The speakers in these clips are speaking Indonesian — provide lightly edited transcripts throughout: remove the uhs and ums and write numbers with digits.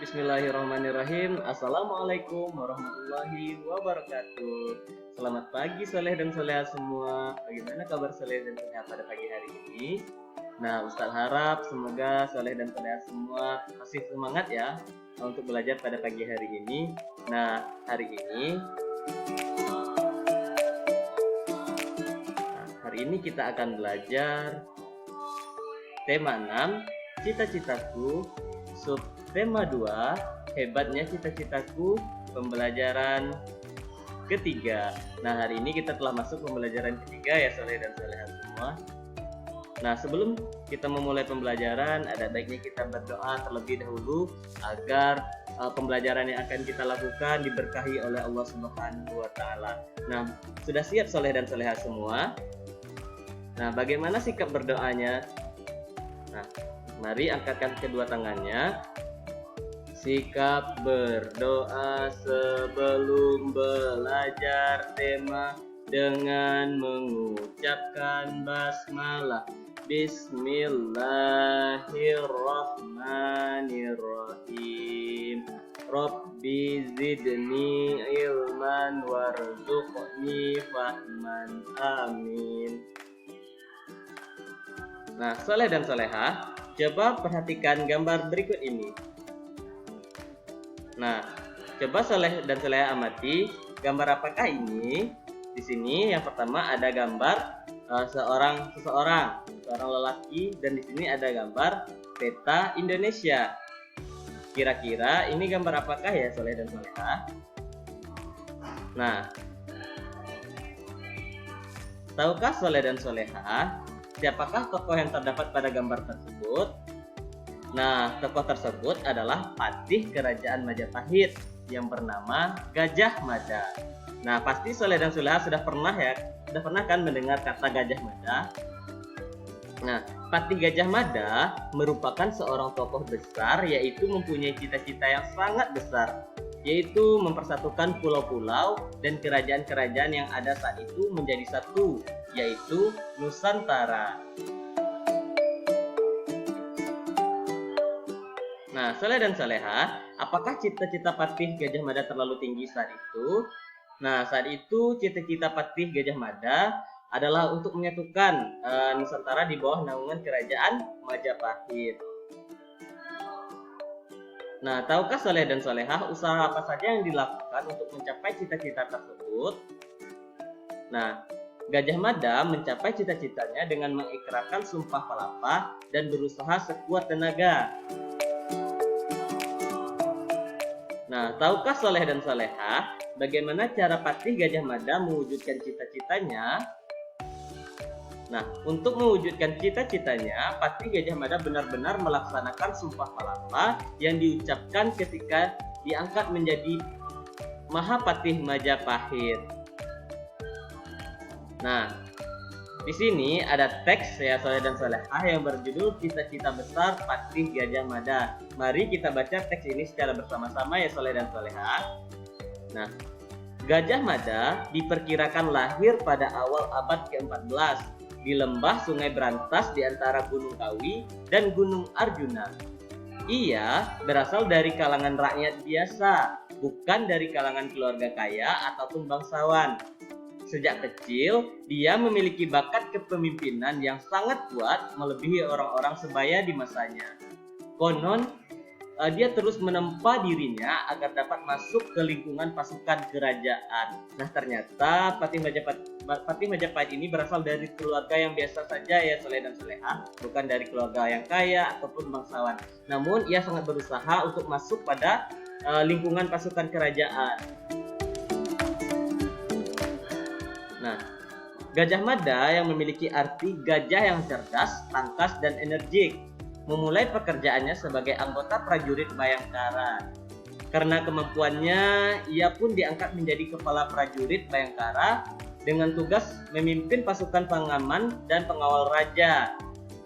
Bismillahirrahmanirrahim. Assalamualaikum warahmatullahi wabarakatuh. Selamat pagi Soleh dan Soleha semua. Bagaimana kabar Soleh dan Soleha pada pagi hari ini? Nah, Ustadz harap semoga Soleh dan Soleha semua masih semangat ya untuk belajar pada pagi hari ini. Nah, hari ini kita akan belajar tema 6, cita-citaku, subtema 2, hebatnya cita-citaku, pembelajaran ketiga. Nah, hari ini kita telah masuk pembelajaran ketiga ya Soleh dan Soleha semua. Nah, sebelum kita memulai pembelajaran, ada baiknya kita berdoa terlebih dahulu agar pembelajaran yang akan kita lakukan diberkahi oleh Allah Subhanahu wa Ta'ala. Nah, sudah siap Soleh dan Soleha semua? Nah, bagaimana sikap berdoanya? Nah, mari angkatkan kedua tangannya. Sikap berdoa sebelum belajar tema dengan mengucapkan basmalah. Bismillahirrahmanirrahim. Rabbi zidni ilman warzuqni fahman. Amin. Nah, Soleh dan Soleha, coba perhatikan gambar berikut ini. Nah, coba Soleh dan Soleha amati gambar apakah ini? Di sini yang pertama ada gambar seorang lelaki, dan di sini ada gambar peta Indonesia. Kira-kira ini gambar apakah ya Soleh dan Soleha? Nah, tahukah Soleh dan Soleha siapakah tokoh yang terdapat pada gambar tersebut? Nah, tokoh tersebut adalah patih kerajaan Majapahit yang bernama Gajah Mada. Nah, pasti Soleh dan Soleha sudah pernah kan mendengar kata Gajah Mada? Nah, patih Gajah Mada merupakan seorang tokoh besar, yaitu mempunyai cita-cita yang sangat besar, yaitu mempersatukan pulau-pulau dan kerajaan-kerajaan yang ada saat itu menjadi satu, yaitu Nusantara. Nah, Soleh dan Soleha, apakah cita-cita patih Gajah Mada terlalu tinggi saat itu? Nah, saat itu cita-cita patih Gajah Mada adalah untuk menyatukan Nusantara di bawah naungan kerajaan Majapahit. Nah, tahukah Soleh dan Soleha usaha apa saja yang dilakukan untuk mencapai cita-cita tersebut? Nah, Gajah Mada mencapai cita-citanya dengan mengikrarkan Sumpah Palapa dan berusaha sekuat tenaga. Nah, tahukah Soleh dan Soleha bagaimana cara patih Gajah Mada mewujudkan cita-citanya? Nah, untuk mewujudkan cita-citanya, patih Gajah Mada benar-benar melaksanakan Sumpah Palapa yang diucapkan ketika diangkat menjadi Mahapatih Majapahit. Nah, di sini ada teks ya Soleh dan Soleha yang berjudul Cita-cita Besar Patih Gajah Mada. Mari kita baca teks ini secara bersama-sama ya Soleh dan Soleha. Nah, Gajah Mada diperkirakan lahir pada awal abad ke-14 di lembah Sungai Brantas di antara Gunung Kawi dan Gunung Arjuna. Ia berasal dari kalangan rakyat biasa, bukan dari kalangan keluarga kaya ataupun bangsawan. Sejak kecil, dia memiliki bakat kepemimpinan yang sangat kuat melebihi orang-orang sebaya di masanya. Konon, dia terus menempa dirinya agar dapat masuk ke lingkungan pasukan kerajaan. Nah, ternyata Patih Majapahit ini berasal dari keluarga yang biasa saja ya Soleh dan Soleha, bukan dari keluarga yang kaya ataupun bangsawan. Namun, ia sangat berusaha untuk masuk pada lingkungan pasukan kerajaan. Nah, Gajah Mada yang memiliki arti gajah yang cerdas, tangkas, dan energik, memulai pekerjaannya sebagai anggota prajurit Bayangkara. Karena kemampuannya, ia pun diangkat menjadi kepala prajurit Bayangkara dengan tugas memimpin pasukan pengaman dan pengawal raja.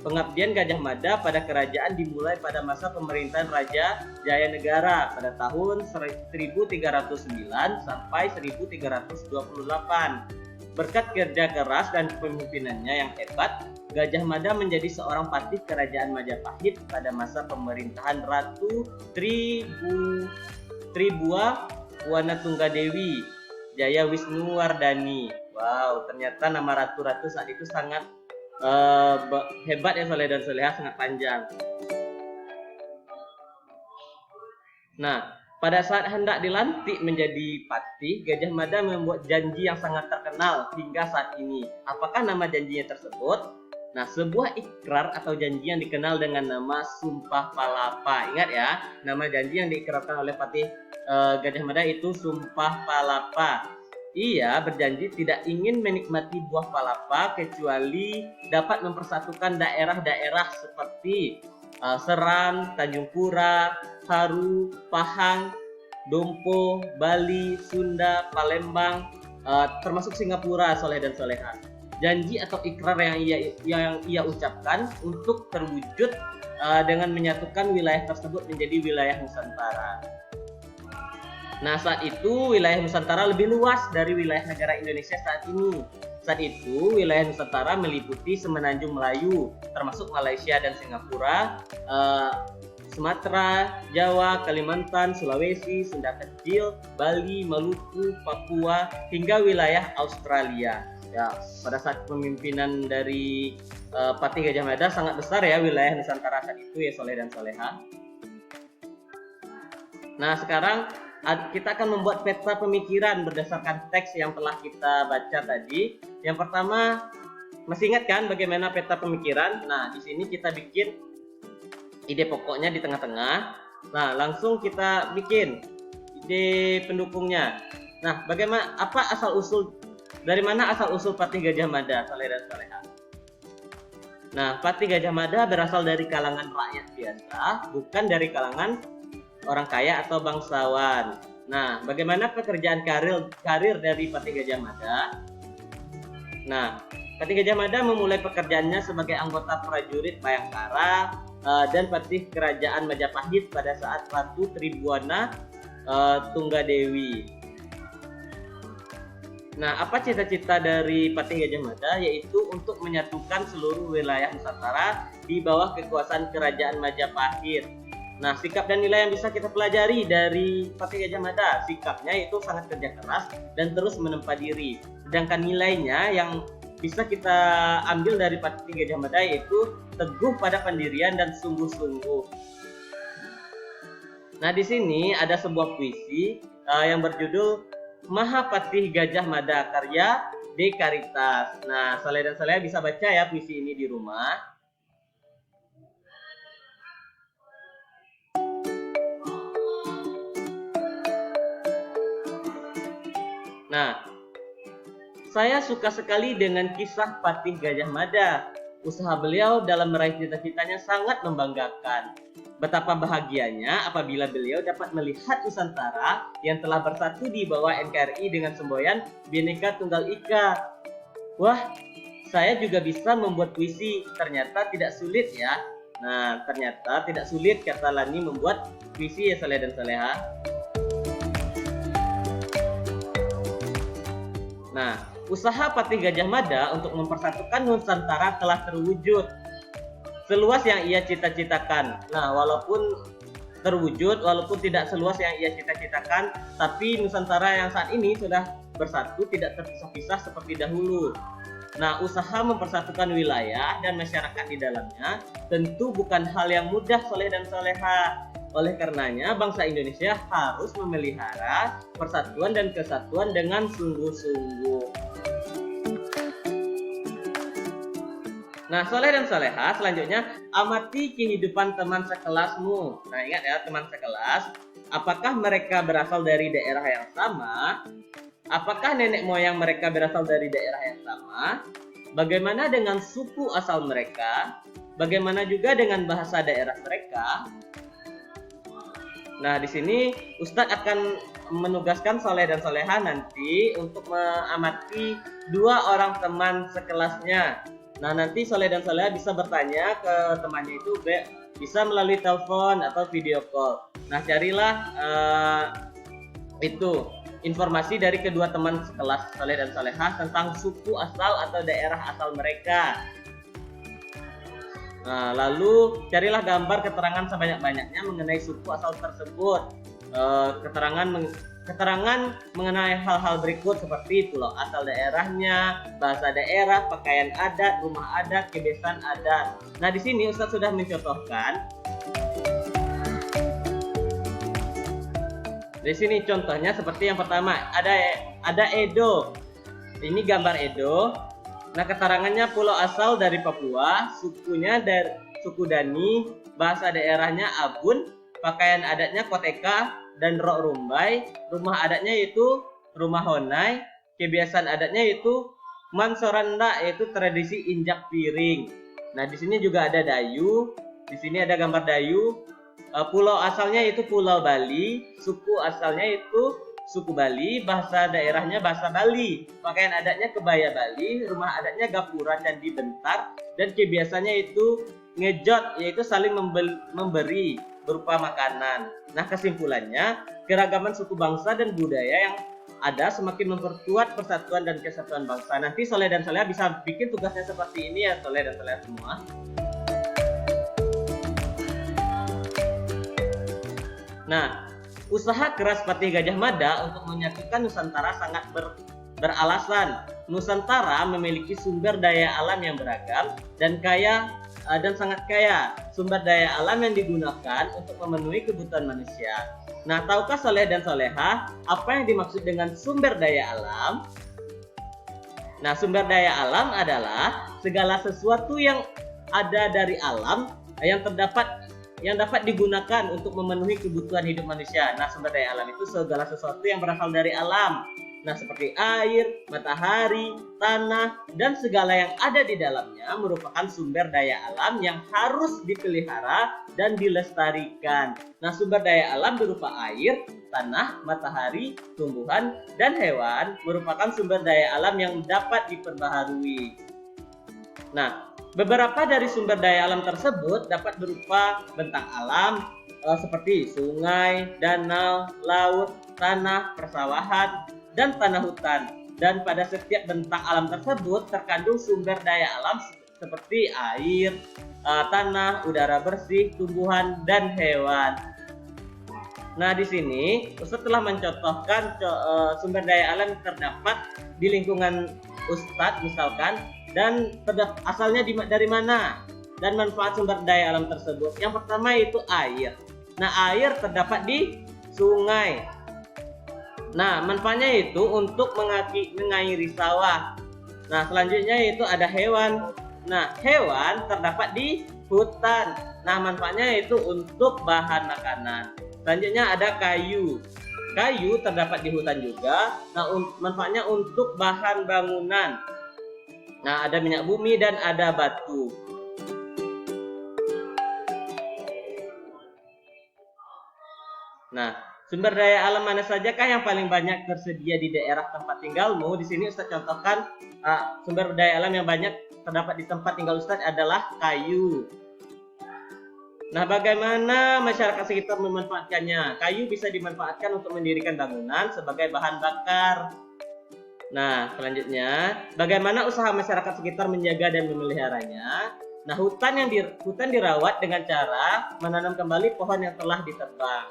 Pengabdian Gajah Mada pada kerajaan dimulai pada masa pemerintahan Raja Jayanegara pada tahun 1309 sampai 1328. Berkat kerja keras dan kepemimpinannya yang hebat, Gajah Mada menjadi seorang patih kerajaan Majapahit pada masa pemerintahan Ratu Tribua Wanatunggadewi Jaya Wisnuwardani. Wow, ternyata nama ratu-ratu saat itu sangat hebat ya soleh dan soleha, sangat panjang. Nah, pada saat hendak dilantik menjadi patih, Gajah Mada membuat janji yang sangat terkenal hingga saat ini. Apakah nama janjinya tersebut? Nah, sebuah ikrar atau janji yang dikenal dengan nama Sumpah Palapa. Ingat ya, nama janji yang diikrarkan oleh patih Gajah Mada itu Sumpah Palapa. Ia berjanji tidak ingin menikmati buah palapa kecuali dapat mempersatukan daerah-daerah seperti Seram, Tanjung Pura, Haru, Pahang, Dompo, Bali, Sunda, Palembang, termasuk Singapura, soleh dan soleha. Janji atau ikrar yang ia ucapkan untuk terwujud dengan menyatukan wilayah tersebut menjadi wilayah Nusantara. Nah, saat itu wilayah Nusantara lebih luas dari wilayah negara Indonesia saat ini. Saat itu wilayah Nusantara meliputi Semenanjung Melayu, termasuk Malaysia dan Singapura, Sumatera, Jawa, Kalimantan, Sulawesi, Sunda Kecil, Bali, Maluku, Papua, hingga wilayah Australia. Ya, pada saat pemimpinan dari Patih Gajah Mada sangat besar ya wilayah Nusantara saat itu ya soleh dan soleha. Nah, sekarang kita akan membuat peta pemikiran berdasarkan teks yang telah kita baca tadi. Yang pertama, masih ingat kan bagaimana peta pemikiran? Nah, di sini kita bikin ide pokoknya di tengah-tengah. Nah, langsung kita bikin ide pendukungnya. Nah, dari mana asal usul Patih Gajah Mada, soleh dan soleha? Nah, Patih Gajah Mada berasal dari kalangan rakyat biasa, bukan dari kalangan orang kaya atau bangsawan. Nah, bagaimana pekerjaan karir dari Patih Gajah Mada? Nah, Patih Gajah Mada memulai pekerjaannya sebagai anggota prajurit Bayangkara dan patih kerajaan Majapahit pada saat Ratu Tribhuwana Tunggadewi. Nah, apa cita-cita dari Patih Gajah Mada? Yaitu untuk menyatukan seluruh wilayah Nusantara di bawah kekuasaan kerajaan Majapahit. Nah, sikap dan nilai yang bisa kita pelajari dari Patih Gajah Mada, sikapnya itu sangat kerja keras dan terus menempa diri. Sedangkan nilainya yang bisa kita ambil dari Patih Gajah Mada yaitu teguh pada pendirian dan sungguh-sungguh. Nah, di sini ada sebuah puisi yang berjudul Mahapatih Gajah Mada karya D. Karitas. Nah, soleh dan soleha bisa baca ya puisi ini di rumah. Nah, saya suka sekali dengan kisah Patih Gajah Mada. Usaha beliau dalam meraih cita-citanya sangat membanggakan. Betapa bahagianya apabila beliau dapat melihat Nusantara yang telah bersatu di bawah NKRI dengan semboyan Bhinneka Tunggal Ika. Wah, saya juga bisa membuat puisi. Ternyata tidak sulit ya. Nah, ternyata tidak sulit kata Lani membuat puisi ya soleh dan soleha. Nah, usaha Patih Gajah Mada untuk mempersatukan Nusantara telah terwujud seluas yang ia cita-citakan. Nah, walaupun terwujud, walaupun tidak seluas yang ia cita-citakan, tapi Nusantara yang saat ini sudah bersatu, tidak terpisah-pisah seperti dahulu. Nah, usaha mempersatukan wilayah dan masyarakat di dalamnya tentu bukan hal yang mudah soleh dan soleha. Oleh karenanya, bangsa Indonesia harus memelihara persatuan dan kesatuan dengan sungguh-sungguh. Nah, soleh dan soleha, selanjutnya amati kehidupan teman sekelasmu. Nah, ingat ya, teman sekelas. Apakah mereka berasal dari daerah yang sama? Apakah nenek moyang mereka berasal dari daerah yang sama? Bagaimana dengan suku asal mereka? Bagaimana juga dengan bahasa daerah mereka? Nah, di sini Ustadz akan menugaskan soleh dan soleha nanti untuk mengamati dua orang teman sekelasnya. Nah, nanti soleh dan soleha bisa bertanya ke temannya itu bisa melalui telepon atau video call. Nah, carilah informasi dari kedua teman sekelas soleh dan soleha tentang suku asal atau daerah asal mereka. Nah, lalu carilah gambar keterangan sebanyak-banyaknya mengenai suku asal tersebut. Keterangan mengenai hal-hal berikut seperti pulau asal daerahnya, bahasa daerah, pakaian adat, rumah adat, kebiasaan adat. Nah, di sini Ustadz sudah mencontohkan. Di sini contohnya seperti yang pertama, ada Edo. Ini gambar Edo. Nah, keterangannya pulau asal dari Papua, sukunya dari suku Dani, bahasa daerahnya Abun, pakaian adatnya Koteka dan Rok Rumbai, rumah adatnya yaitu rumah Honai, kebiasaan adatnya yaitu Mansoranda, yaitu tradisi injak piring. Nah, di sini juga ada Dayu. Di sini ada gambar Dayu. Pulau asalnya yaitu Pulau Bali, suku asalnya itu suku Bali, bahasa daerahnya bahasa Bali, pakaian adatnya kebaya Bali, rumah adatnya Gapura Candi Bentar, dan kebiasaannya itu ngejot, yaitu saling memberi berupa makanan. Nah, kesimpulannya, keragaman suku bangsa dan budaya yang ada semakin memperkuat persatuan dan kesatuan bangsa. Nanti Soleh dan Soleha bisa bikin tugasnya seperti ini ya, Soleh dan Soleha semua. Nah, usaha keras Patih Gajah Mada untuk menyatukan Nusantara sangat beralasan. Nusantara memiliki sumber daya alam yang beragam dan sangat kaya. Sumber daya alam yang digunakan untuk memenuhi kebutuhan manusia. Nah, tahukah Soleh dan Soleha apa yang dimaksud dengan sumber daya alam? Nah, sumber daya alam adalah segala sesuatu yang ada dari alam yang dapat digunakan untuk memenuhi kebutuhan hidup manusia. Nah, sumber daya alam itu segala sesuatu yang berasal dari alam. Nah, seperti air, matahari, tanah, dan segala yang ada di dalamnya merupakan sumber daya alam yang harus dipelihara dan dilestarikan. Nah, sumber daya alam berupa air, tanah, matahari, tumbuhan, dan hewan merupakan sumber daya alam yang dapat diperbaharui. Nah, beberapa dari sumber daya alam tersebut dapat berupa bentang alam seperti sungai, danau, laut, tanah, persawahan, dan tanah hutan. Dan pada setiap bentang alam tersebut terkandung sumber daya alam seperti air, tanah, udara bersih, tumbuhan, dan hewan. Nah, di sini Ustadz telah mencontohkan sumber daya alam yang terdapat di lingkungan Ustadz misalkan, dan asalnya dari mana dan manfaat sumber daya alam tersebut. Yang pertama itu air. Nah, air terdapat di sungai. Nah, manfaatnya itu untuk mengairi sawah. Nah, selanjutnya itu ada hewan. Nah, hewan terdapat di hutan. Nah, manfaatnya itu untuk bahan makanan. Selanjutnya ada kayu. Kayu terdapat di hutan juga. Nah, manfaatnya untuk bahan bangunan. Nah, ada minyak bumi dan ada batu. Nah, sumber daya alam mana sajakah yang paling banyak tersedia di daerah tempat tinggalmu? Di sini Ustadz contohkan sumber daya alam yang banyak terdapat di tempat tinggal Ustadz adalah kayu. Nah, bagaimana masyarakat sekitar memanfaatkannya? Kayu bisa dimanfaatkan untuk mendirikan bangunan sebagai bahan bakar. Nah, selanjutnya, bagaimana usaha masyarakat sekitar menjaga dan memeliharanya? Nah, hutan dirawat dengan cara menanam kembali pohon yang telah ditebang.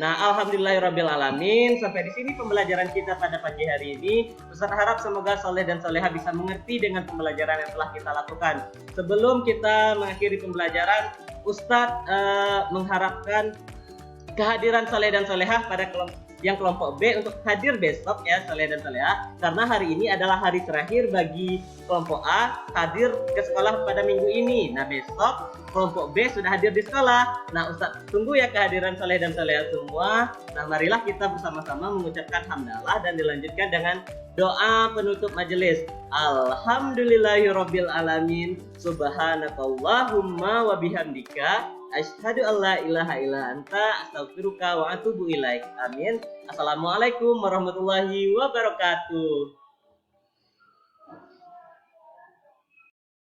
Nah, alhamdulillahirrabbilalamin. Sampai di sini pembelajaran kita pada pagi hari ini. Ustaz harap semoga Soleh dan Soleha bisa mengerti dengan pembelajaran yang telah kita lakukan. Sebelum kita mengakhiri pembelajaran, Ustaz mengharapkan kehadiran Soleh dan Soleha pada kelompok B untuk hadir besok ya, Soleh dan Soleha, karena hari ini adalah hari terakhir bagi kelompok A hadir ke sekolah pada minggu ini. Nah, besok kelompok B sudah hadir di sekolah. Nah, Ustaz tunggu ya kehadiran Soleh dan Soleha semua. Nah, marilah kita bersama-sama mengucapkan hamdalah dan dilanjutkan dengan doa penutup majelis. Alhamdulillahirabbil alamin. Subhanakallahumma wa bihamdika asyhadu alla ilaha illa anta astaghfiruka wa atubu ilaik. Amin. Assalamualaikum warahmatullahi wabarakatuh.